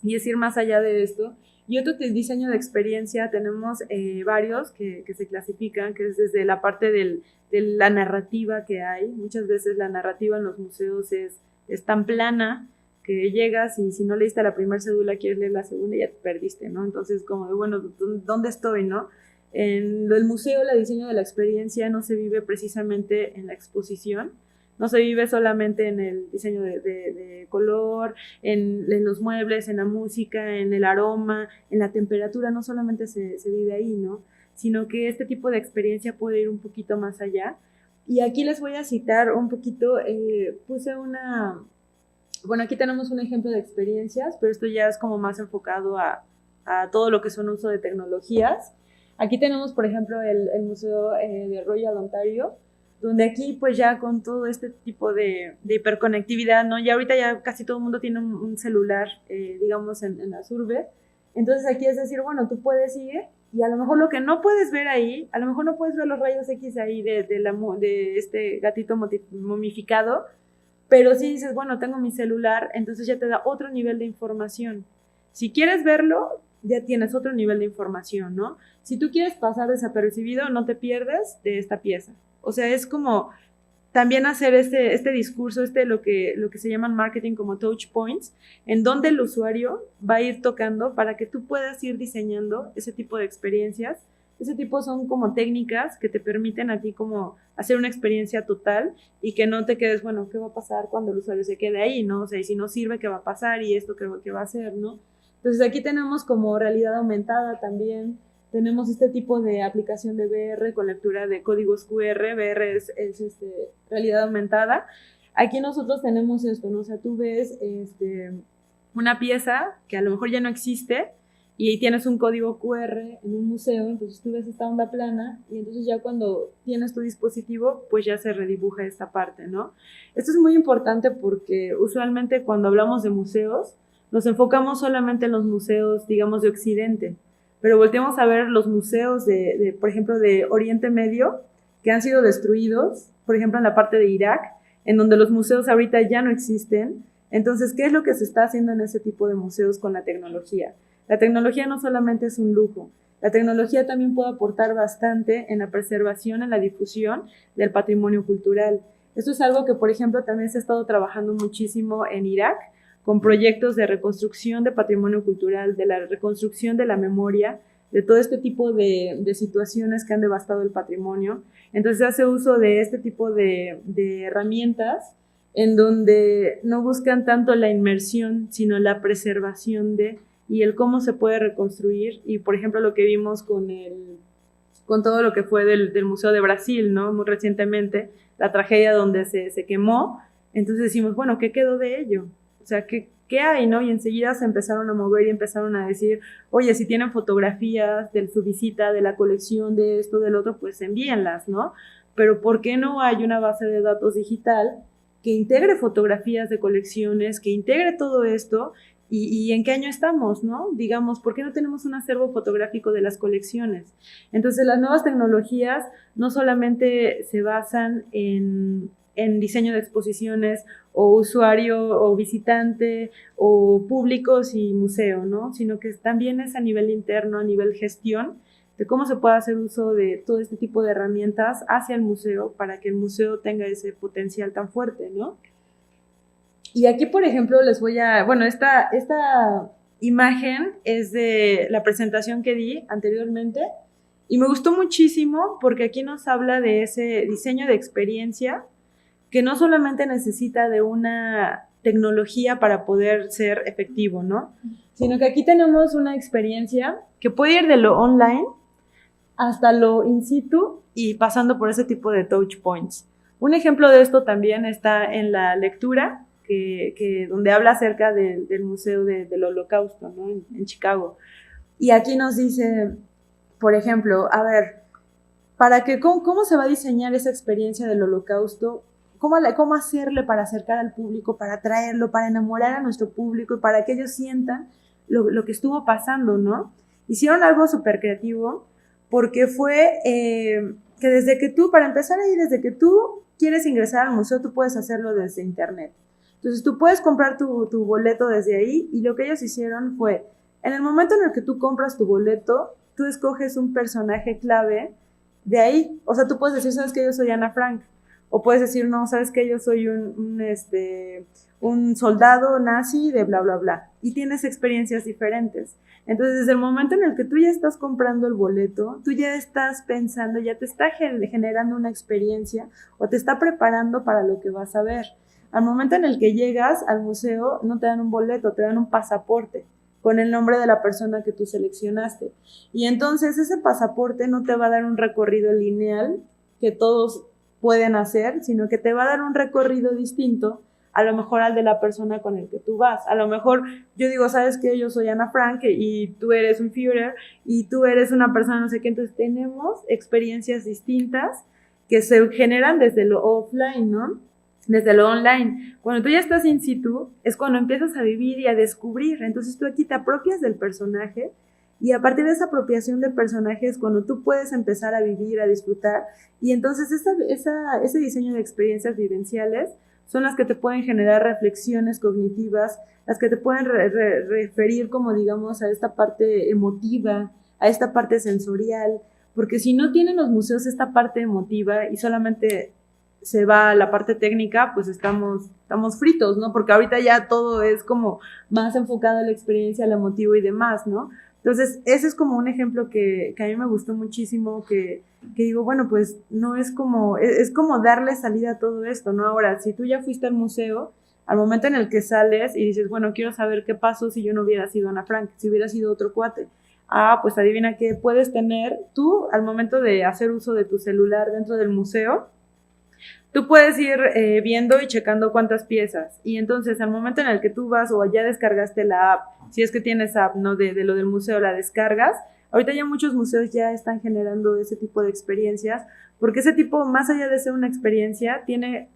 y es ir más allá de esto. Y otro diseño de experiencia, tenemos varios que se clasifican, que es desde la parte de la narrativa que hay. Muchas veces la narrativa en los museos es tan plana que llegas y si no leíste la primera cédula, quieres leer la segunda y ya te perdiste, ¿no? Entonces, como de, bueno, ¿dónde estoy, no? En el museo, el diseño de la experiencia no se vive precisamente en la exposición, no se vive solamente en el diseño de color, en los muebles, en la música, en el aroma, en la temperatura, no solamente se vive ahí, ¿no? Sino que este tipo de experiencia puede ir un poquito más allá. Y aquí les voy a citar un poquito, bueno, aquí tenemos un ejemplo de experiencias, pero esto ya es como más enfocado a todo lo que son uso de tecnologías. Aquí tenemos, por ejemplo, el Museo de Royal Ontario, donde aquí pues ya con todo este tipo de hiperconectividad, ¿no? Ya ahorita ya casi todo el mundo tiene un celular, digamos, en las urbes. Entonces aquí es decir, bueno, tú puedes ir y a lo mejor lo que no puedes ver ahí, a lo mejor no puedes ver los rayos X ahí de este gatito momificado, pero sí dices, bueno, tengo mi celular, entonces ya te da otro nivel de información. Si quieres verlo, ya tienes otro nivel de información, ¿no? Si tú quieres pasar desapercibido, no te pierdes de esta pieza. O sea, es como también hacer este discurso, lo que se llaman marketing como touch points, en donde el usuario va a ir tocando para que tú puedas ir diseñando ese tipo de experiencias Ese tipo son como técnicas que te permiten a ti como hacer una experiencia total y que no te quedes, bueno, ¿qué va a pasar cuando el usuario se quede ahí, no? O sea, y si no sirve, ¿qué va a pasar? Y esto, ¿qué va a hacer, no? Entonces aquí tenemos como realidad aumentada también. Tenemos este tipo de aplicación de VR con lectura de códigos QR. VR es realidad aumentada. Aquí nosotros tenemos esto, ¿no? O sea, tú ves una pieza que a lo mejor ya no existe y ahí tienes un código QR en un museo, entonces tú ves esta onda plana y entonces ya cuando tienes tu dispositivo, pues ya se redibuja esta parte, ¿no? Esto es muy importante porque usualmente cuando hablamos de museos, nos enfocamos solamente en los museos, digamos, de Occidente, pero volteamos a ver los museos por ejemplo, de Oriente Medio, que han sido destruidos, por ejemplo, en la parte de Irak, en donde los museos ahorita ya no existen. Entonces, ¿qué es lo que se está haciendo en ese tipo de museos con la tecnología? La tecnología no solamente es un lujo, la tecnología también puede aportar bastante en la preservación, en la difusión del patrimonio cultural. Esto es algo que, por ejemplo, también se ha estado trabajando muchísimo en Irak, con proyectos de reconstrucción de patrimonio cultural, de la reconstrucción de la memoria, de todo este tipo de situaciones que han devastado el patrimonio. Entonces se hace uso de este tipo de herramientas en donde no buscan tanto la inmersión, sino la preservación y el cómo se puede reconstruir. Y, por ejemplo, lo que vimos con todo lo que fue del Museo de Brasil, ¿no? Muy recientemente, la tragedia donde se quemó. Entonces decimos, bueno, ¿qué quedó de ello? O sea, ¿qué hay, no? Y enseguida se empezaron a mover y empezaron a decir, oye, si tienen fotografías de su visita, de la colección, de esto, del otro, pues envíenlas, ¿no? Pero ¿por qué no hay una base de datos digital que integre fotografías de colecciones, que integre todo esto? ¿Y en qué año estamos, no? Digamos, ¿por qué no tenemos un acervo fotográfico de las colecciones? Entonces, las nuevas tecnologías no solamente se basan en diseño de exposiciones o usuario o visitante o públicos y museo, ¿no? Sino que también es a nivel interno, a nivel gestión, de cómo se puede hacer uso de todo este tipo de herramientas hacia el museo para que el museo tenga ese potencial tan fuerte, ¿no? Y aquí, por ejemplo, bueno, esta imagen es de la presentación que di anteriormente y me gustó muchísimo porque aquí nos habla de ese diseño de experiencia que no solamente necesita de una tecnología para poder ser efectivo, ¿no? Sino que aquí tenemos una experiencia que puede ir de lo online hasta lo in situ y pasando por ese tipo de touch points. Un ejemplo de esto también está en la lectura, donde habla acerca del Museo del Holocausto, ¿no? en Chicago. Y aquí nos dice, por ejemplo, a ver, ¿cómo se va a diseñar esa experiencia del Holocausto? ¿Cómo hacerle para acercar al público, para atraerlo, para enamorar a nuestro público y para que ellos sientan lo que estuvo pasando, ¿no? Hicieron algo súper creativo porque fue que para empezar ahí, desde que tú quieres ingresar al museo, tú puedes hacerlo desde internet. Entonces tú puedes comprar tu boleto desde ahí y lo que ellos hicieron fue, en el momento en el que tú compras tu boleto, tú escoges un personaje clave de ahí. O sea, tú puedes decir, ¿sabes qué? Yo soy Ana Frank. O puedes decir, no, ¿sabes qué? Yo soy un soldado nazi de bla, bla, bla. Y tienes experiencias diferentes. Entonces, desde el momento en el que tú ya estás comprando el boleto, tú ya estás pensando, ya te está generando una experiencia o te está preparando para lo que vas a ver. Al momento en el que llegas al museo, no te dan un boleto, te dan un pasaporte con el nombre de la persona que tú seleccionaste. Y entonces ese pasaporte no te va a dar un recorrido lineal que todos pueden hacer, sino que te va a dar un recorrido distinto, a lo mejor al de la persona con el que tú vas. A lo mejor yo digo, ¿sabes qué? Yo soy Ana Frank y tú eres un Führer y tú eres una persona no sé qué. Entonces tenemos experiencias distintas que se generan desde lo offline, ¿no? Desde lo online. Cuando tú ya estás in situ, es cuando empiezas a vivir y a descubrir. Entonces tú aquí te apropias del personaje y a partir de esa apropiación de personajes, cuando tú puedes empezar a vivir, a disfrutar, y entonces ese diseño de experiencias vivenciales son las que te pueden generar reflexiones cognitivas, las que te pueden referir, como digamos, a esta parte emotiva, a esta parte sensorial, porque si no tienen los museos esta parte emotiva y solamente se va a la parte técnica, pues estamos fritos, ¿no? Porque ahorita ya todo es como más enfocado a la experiencia, al emotivo y demás, ¿no? Entonces, ese es como un ejemplo que a mí me gustó muchísimo, que digo, bueno, pues no es como darle salida a todo esto, ¿no? Ahora, si tú ya fuiste al museo, al momento en el que sales y dices, bueno, quiero saber qué pasó si yo no hubiera sido Ana Frank, si hubiera sido otro cuate. Ah, pues adivina qué puedes tener tú al momento de hacer uso de tu celular dentro del museo. Tú puedes ir viendo y checando cuántas piezas. Y entonces, al momento en el que tú vas o ya descargaste la app, si es que tienes app, ¿no? De lo del museo, la descargas. Ahorita ya muchos museos ya están generando ese tipo de experiencias, porque ese tipo, más allá de ser una experiencia, tiene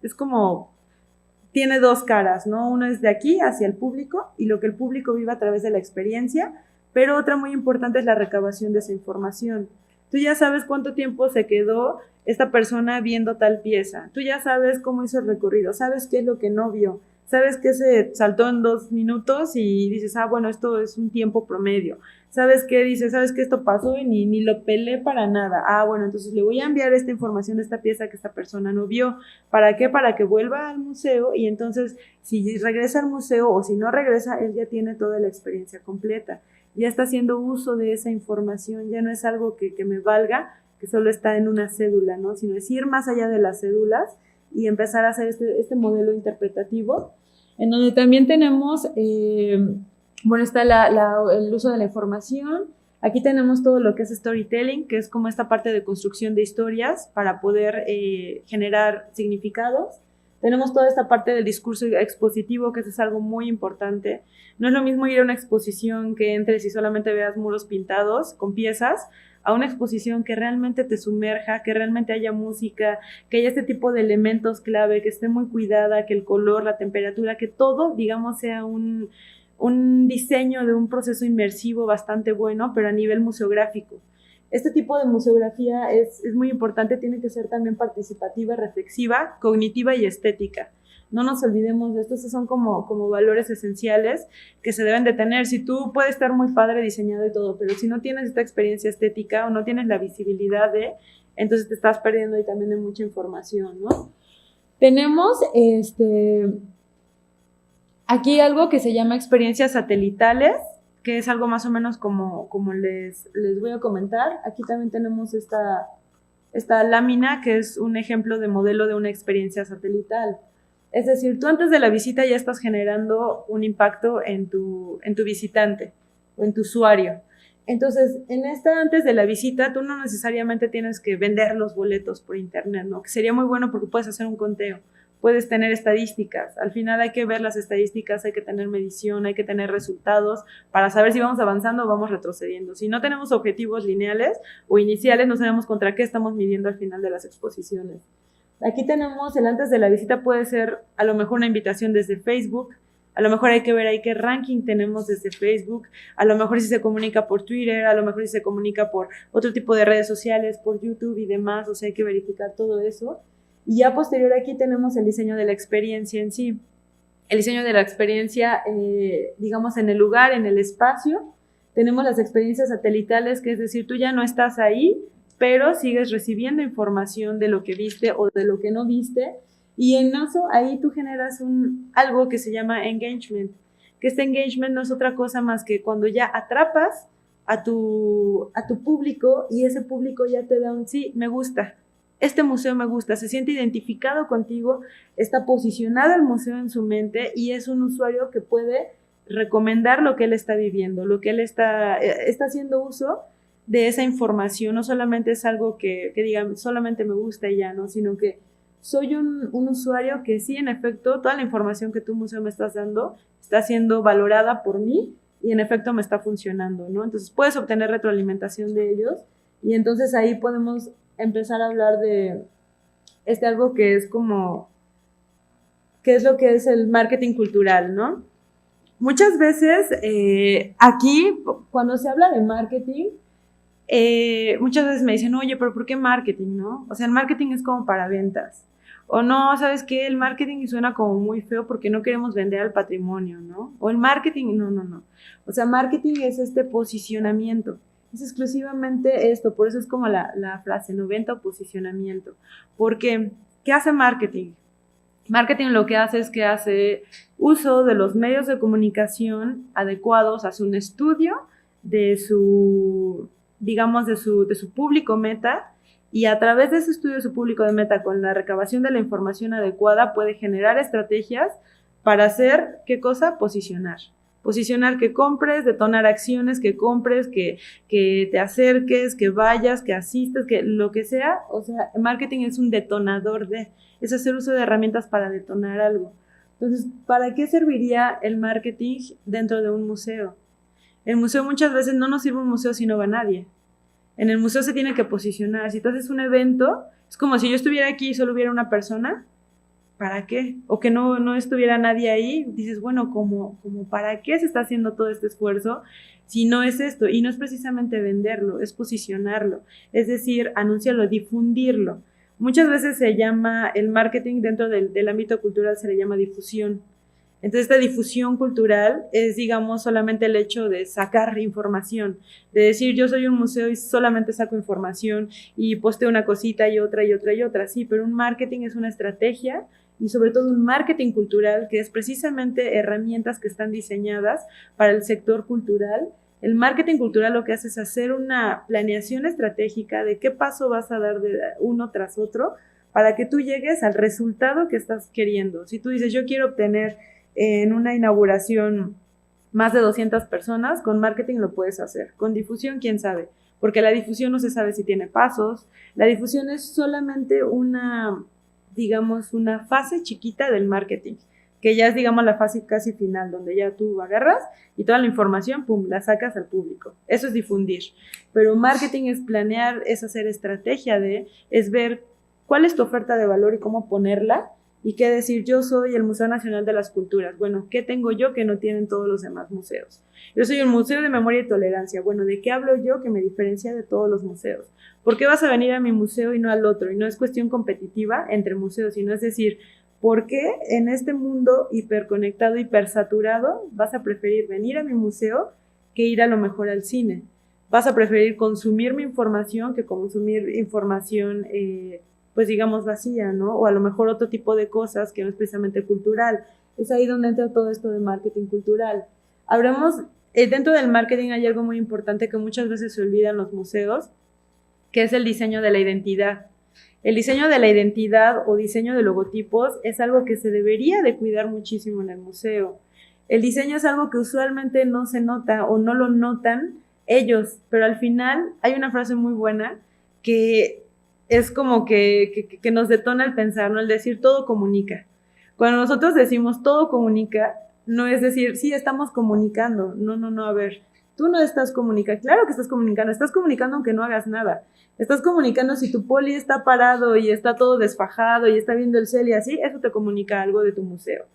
dos caras, ¿no? Uno es de aquí hacia el público y lo que el público vive a través de la experiencia, pero otra muy importante es la recabación de esa información. Tú ya sabes cuánto tiempo se quedó esta persona viendo tal pieza, tú ya sabes cómo hizo el recorrido, sabes qué es lo que no vio, sabes que se saltó en 2 minutos y dices, bueno, esto es un tiempo promedio. ¿Sabes qué? Dice, ¿sabes qué? Esto pasó y ni lo pelé para nada. Bueno, entonces le voy a enviar esta información de esta pieza que esta persona no vio. ¿Para qué? Para que vuelva al museo y entonces si regresa al museo o si no regresa, él ya tiene toda la experiencia completa. Ya está haciendo uso de esa información, ya no es algo que me valga, que solo está en una cédula, ¿no? Sino es ir más allá de las cédulas y empezar a hacer este modelo interpretativo, en donde también tenemos... está el uso de la información. Aquí tenemos todo lo que es storytelling, que es como esta parte de construcción de historias para poder generar significados. Tenemos toda esta parte del discurso expositivo, que eso es algo muy importante. No es lo mismo ir a una exposición que entres y solamente veas muros pintados con piezas, a una exposición que realmente te sumerja, que realmente haya música, que haya este tipo de elementos clave, que esté muy cuidada, que el color, la temperatura, que todo, digamos, sea un diseño de un proceso inmersivo bastante bueno, pero a nivel museográfico. Este tipo de museografía es muy importante, tiene que ser también participativa, reflexiva, cognitiva y estética. No nos olvidemos de esto, estos son como valores esenciales que se deben de tener. Si tú puedes estar muy padre diseñado y todo, pero si no tienes esta experiencia estética o no tienes la visibilidad entonces te estás perdiendo y también de mucha información, ¿no? Tenemos aquí algo que se llama experiencias satelitales, que es algo más o menos como les voy a comentar. Aquí también tenemos esta lámina, que es un ejemplo de modelo de una experiencia satelital. Es decir, tú antes de la visita ya estás generando un impacto en tu visitante o en tu usuario. Entonces, antes de la visita, tú no necesariamente tienes que vender los boletos por internet, ¿no? Que sería muy bueno porque puedes hacer un conteo. Puedes tener estadísticas. Al final hay que ver las estadísticas, hay que tener medición, hay que tener resultados para saber si vamos avanzando o vamos retrocediendo. Si no tenemos objetivos lineales o iniciales, no sabemos contra qué estamos midiendo al final de las exposiciones. Aquí tenemos el antes de la visita, puede ser a lo mejor una invitación desde Facebook, a lo mejor hay que ver ahí qué ranking tenemos desde Facebook, a lo mejor si se comunica por Twitter, a lo mejor si se comunica por otro tipo de redes sociales, por YouTube y demás, o sea, hay que verificar todo eso. Y ya posterior aquí tenemos el diseño de la experiencia en sí. El diseño de la experiencia, digamos, en el lugar, en el espacio. Tenemos las experiencias satelitales, que es decir, tú ya no estás ahí, pero sigues recibiendo información de lo que viste o de lo que no viste. Y en eso, ahí tú generas algo que se llama engagement, que este engagement no es otra cosa más que cuando ya atrapas a tu público y ese público ya te da un sí, me gusta. Este museo me gusta, se siente identificado contigo, está posicionado el museo en su mente y es un usuario que puede recomendar lo que él está viviendo, lo que él está haciendo uso de esa información. No solamente es algo que digan, solamente me gusta y ya, ¿no? Sino que soy un usuario que sí, en efecto, toda la información que tu museo me estás dando está siendo valorada por mí y en efecto me está funcionando, ¿no? Entonces puedes obtener retroalimentación de ellos y entonces ahí podemos empezar a hablar de algo que es como, ¿qué es lo que es el marketing cultural, no? Muchas veces aquí, cuando se habla de marketing, muchas veces me dicen, oye, pero ¿por qué marketing, no? O sea, el marketing es como para ventas. O no, ¿sabes qué? El marketing suena como muy feo porque no queremos vender al patrimonio, ¿no? O el marketing, no. O sea, marketing es este posicionamiento. Es exclusivamente esto, por eso es como la frase, ¿no? Venta o posicionamiento. Porque, ¿qué hace marketing? Marketing lo que hace es que hace uso de los medios de comunicación adecuados, hace un estudio de su, digamos, de su público meta, y a través de ese estudio de su público de meta, con la recabación de la información adecuada, puede generar estrategias para hacer, ¿qué cosa? Posicionar. Posicionar que compres, detonar acciones, que compres, que te acerques, que vayas, que asistas, que lo que sea. O sea, marketing es un detonador es hacer uso de herramientas para detonar algo. Entonces, ¿para qué serviría el marketing dentro de un museo? El museo muchas veces no nos sirve un museo si no va nadie. En el museo se tiene que posicionar. Si tú haces un evento, es como si yo estuviera aquí y solo hubiera una persona. ¿Para qué? O que no estuviera nadie ahí. Dices, bueno, como ¿para qué se está haciendo todo este esfuerzo si no es esto? Y no es precisamente venderlo, es posicionarlo. Es decir, anunciarlo, difundirlo. Muchas veces se llama el marketing dentro del ámbito cultural, se le llama difusión. Entonces, esta difusión cultural es, digamos, solamente el hecho de sacar información, de decir, yo soy un museo y solamente saco información y posteo una cosita y otra y otra y otra. Sí, pero un marketing es una estrategia y sobre todo un marketing cultural, que es precisamente herramientas que están diseñadas para el sector cultural. El marketing cultural lo que hace es hacer una planeación estratégica de qué paso vas a dar de uno tras otro para que tú llegues al resultado que estás queriendo. Si tú dices, yo quiero obtener en una inauguración más de 200 personas, con marketing lo puedes hacer. Con difusión, quién sabe, porque la difusión no se sabe si tiene pasos. La difusión es solamente una, digamos, una fase chiquita del marketing, que ya es, digamos, la fase casi final, donde ya tú agarras y toda la información, pum, la sacas al público. Eso es difundir. Pero marketing es planear, es hacer estrategia es ver cuál es tu oferta de valor y cómo ponerla. Y qué decir, yo soy el Museo Nacional de las Culturas. Bueno, ¿qué tengo yo que no tienen todos los demás museos? Yo soy el Museo de Memoria y Tolerancia. Bueno, ¿de qué hablo yo que me diferencia de todos los museos? ¿Por qué vas a venir a mi museo y no al otro? Y no es cuestión competitiva entre museos, sino es decir, ¿por qué en este mundo hiperconectado, hipersaturado, vas a preferir venir a mi museo que ir a lo mejor al cine? Vas a preferir consumir mi información que consumir información pues digamos vacía, ¿no? O a lo mejor otro tipo de cosas que no es precisamente cultural. Es ahí donde entra todo esto de marketing cultural. Hablamos, dentro del marketing hay algo muy importante que muchas veces se olvida en los museos, que es el diseño de la identidad. El diseño de la identidad o diseño de logotipos es algo que se debería de cuidar muchísimo en el museo. El diseño es algo que usualmente no se nota o no lo notan ellos, pero al final hay una frase muy buena que es como que nos detona el pensar, ¿no? El decir todo comunica. Cuando nosotros decimos todo comunica, no es decir, sí, estamos comunicando. No, a ver, tú no estás comunicando. Claro que estás comunicando aunque no hagas nada. Estás comunicando si tu poli está parado y está todo desfajado y está viendo el cel y así, eso te comunica algo de tu museo.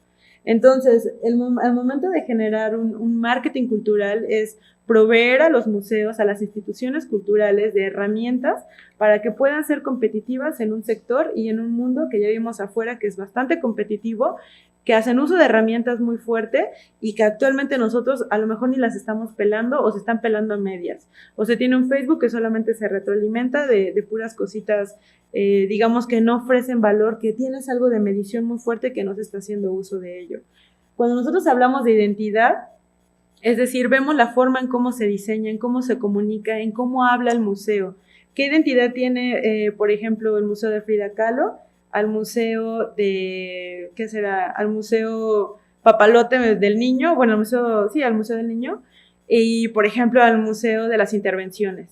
Entonces, el momento de generar un marketing cultural es proveer a los museos, a las instituciones culturales de herramientas para que puedan ser competitivas en un sector y en un mundo que ya vimos afuera que es bastante competitivo, que hacen uso de herramientas muy fuertes y que actualmente nosotros a lo mejor ni las estamos pelando o se están pelando a medias. O se tiene un Facebook que solamente se retroalimenta de puras cositas, digamos que no ofrecen valor, que tienes algo de medición muy fuerte que no se está haciendo uso de ello. Cuando nosotros hablamos de identidad, es decir, vemos la forma en cómo se diseña, en cómo se comunica, en cómo habla el museo. ¿Qué identidad tiene, por ejemplo, el Museo de Frida Kahlo al museo de, ¿qué será? Al Museo Papalote del Niño, bueno, al Museo del Niño, y, por ejemplo, al Museo de las Intervenciones.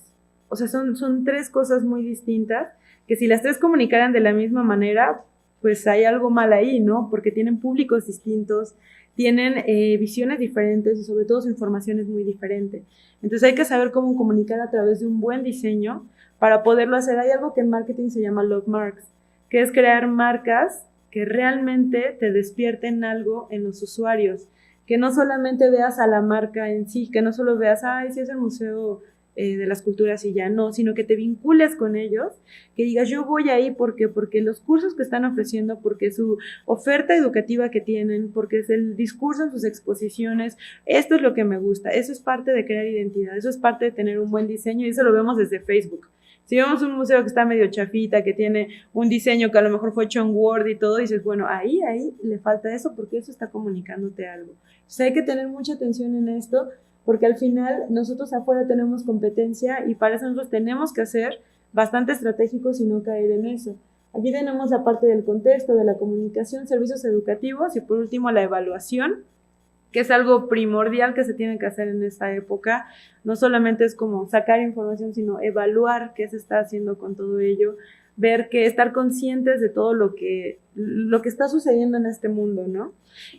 O sea, son tres cosas muy distintas que si las tres comunicaran de la misma manera, pues hay algo mal ahí, ¿no? Porque tienen públicos distintos, tienen visiones diferentes y sobre todo su información es muy diferente. Entonces hay que saber cómo comunicar a través de un buen diseño para poderlo hacer. Hay algo que en marketing se llama love marks, que es crear marcas que realmente te despierten algo en los usuarios, que no solamente veas a la marca en sí, que no solo veas, ay, sí es el museo de las culturas y ya no, sino que te vincules con ellos, que digas yo voy ahí porque los cursos que están ofreciendo, porque su oferta educativa que tienen, porque es el discurso en sus exposiciones, esto es lo que me gusta. Eso es parte de crear identidad, eso es parte de tener un buen diseño y eso lo vemos desde Facebook. Si vemos un museo que está medio chafita, que tiene un diseño que a lo mejor fue hecho en Word y todo, dices, bueno, ahí le falta eso porque eso está comunicándote algo. Entonces hay que tener mucha atención en esto porque al final nosotros afuera tenemos competencia y para eso nosotros tenemos que ser bastante estratégicos y no caer en eso. Aquí tenemos la parte del contexto, de la comunicación, servicios educativos y por último la evaluación, que es algo primordial que se tiene que hacer en esta época. No solamente es como sacar información, sino evaluar qué se está haciendo con todo ello, ver que estar conscientes de todo lo que está sucediendo en este mundo, ¿no?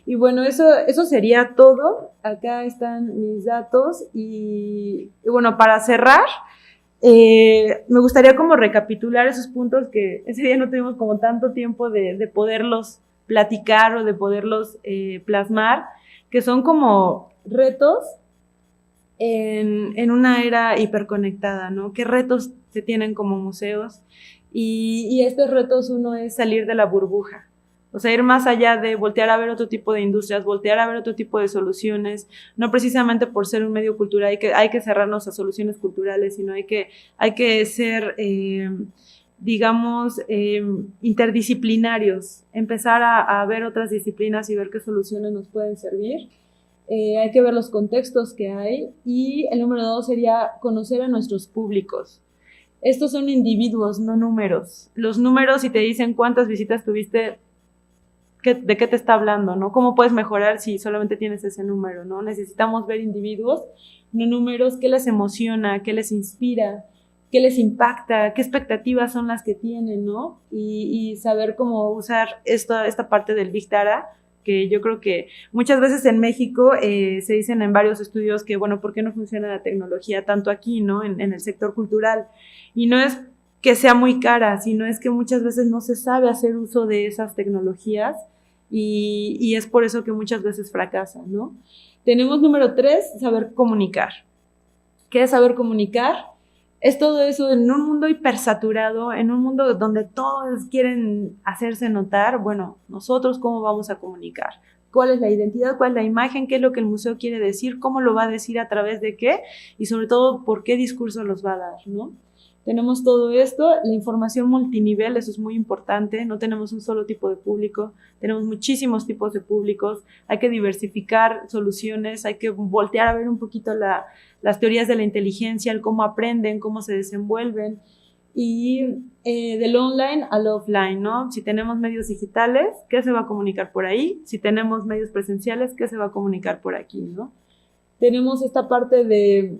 Y bueno, eso sería todo. Acá están mis datos y bueno, para cerrar, me gustaría como recapitular esos puntos que ese día no tuvimos como tanto tiempo de poderlos platicar o de poderlos plasmar, que son como retos en una era hiperconectada, ¿no? ¿Qué retos se tienen como museos? Y estos retos, uno es salir de la burbuja, o sea, ir más allá de voltear a ver otro tipo de industrias, voltear a ver otro tipo de soluciones, no precisamente por ser un medio cultural hay que cerrarnos a soluciones culturales, sino hay que ser, digamos, interdisciplinarios, empezar a ver otras disciplinas y ver qué soluciones nos pueden servir. Hay que ver los contextos que hay y el número 2 sería conocer a nuestros públicos. Estos son individuos, no números. Los números, si te dicen cuántas visitas tuviste, ¿de qué te está hablando, no? ¿Cómo puedes mejorar si solamente tienes ese número, no? Necesitamos ver individuos, no números, qué les emociona, qué les inspira, qué les impacta, qué expectativas son las que tienen, ¿no? Y saber cómo usar esta parte del Big Data, que yo creo que muchas veces en México se dicen en varios estudios que, bueno, ¿por qué no funciona la tecnología tanto aquí, no? En el sector cultural. Y no es que sea muy cara, sino es que muchas veces no se sabe hacer uso de esas tecnologías y es por eso que muchas veces fracasan, ¿no? Tenemos número 3, saber comunicar. ¿Qué es saber comunicar? Es todo eso en un mundo hipersaturado, en un mundo donde todos quieren hacerse notar. Bueno, nosotros cómo vamos a comunicar, cuál es la identidad, cuál es la imagen, qué es lo que el museo quiere decir, cómo lo va a decir, a través de qué y sobre todo por qué discurso los va a dar, ¿no? Tenemos todo esto, la información multinivel, eso es muy importante, no tenemos un solo tipo de público, tenemos muchísimos tipos de públicos, hay que diversificar soluciones, hay que voltear a ver un poquito las teorías de la inteligencia, el cómo aprenden, cómo se desenvuelven, y del online al offline, ¿no? Si tenemos medios digitales, ¿qué se va a comunicar por ahí? Si tenemos medios presenciales, ¿qué se va a comunicar por aquí, ¿no? Tenemos esta parte de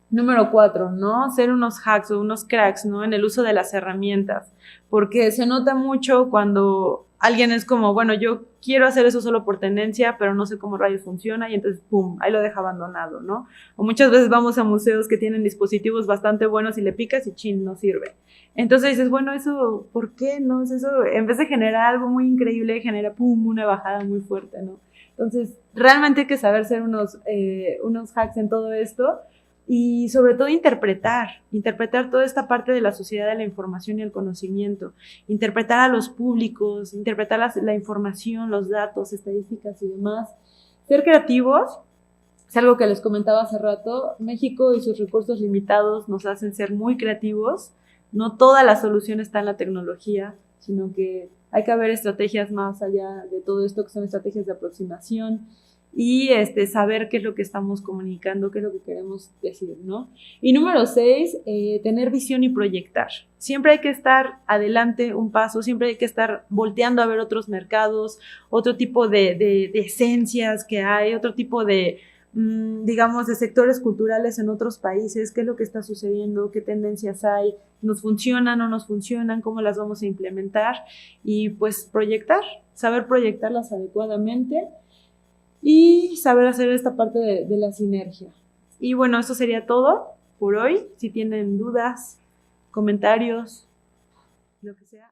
número 4, ¿no? Ser unos hacks o unos cracks, ¿no? En el uso de las herramientas, porque se nota mucho cuando alguien es como, bueno, yo quiero hacer eso solo por tendencia, pero no sé cómo rayos funciona y entonces, pum, ahí lo deja abandonado, ¿no? O muchas veces vamos a museos que tienen dispositivos bastante buenos y le picas y chin, no sirve. Entonces dices, bueno, eso, ¿por qué no? Eso, en vez de generar algo muy increíble, genera, pum, una bajada muy fuerte, ¿no? Entonces, realmente hay que saber ser unos hacks en todo esto y sobre todo interpretar toda esta parte de la sociedad de la información y el conocimiento, interpretar a los públicos, interpretar la información, los datos, estadísticas y demás. Ser creativos, es algo que les comentaba hace rato, México y sus recursos limitados nos hacen ser muy creativos, no toda la solución está en la tecnología, sino que hay que haber estrategias más allá de todo esto, que son estrategias de aproximación, y saber qué es lo que estamos comunicando, qué es lo que queremos decir, ¿no? Y número 6, tener visión y proyectar. Siempre hay que estar adelante un paso, siempre hay que estar volteando a ver otros mercados, otro tipo de esencias que hay, otro tipo de, digamos, de sectores culturales en otros países, qué es lo que está sucediendo, qué tendencias hay, nos funcionan o no nos funcionan, cómo las vamos a implementar y pues proyectar, saber proyectarlas adecuadamente y saber hacer esta parte de la sinergia. Y bueno, eso sería todo por hoy. Si tienen dudas, comentarios, lo que sea.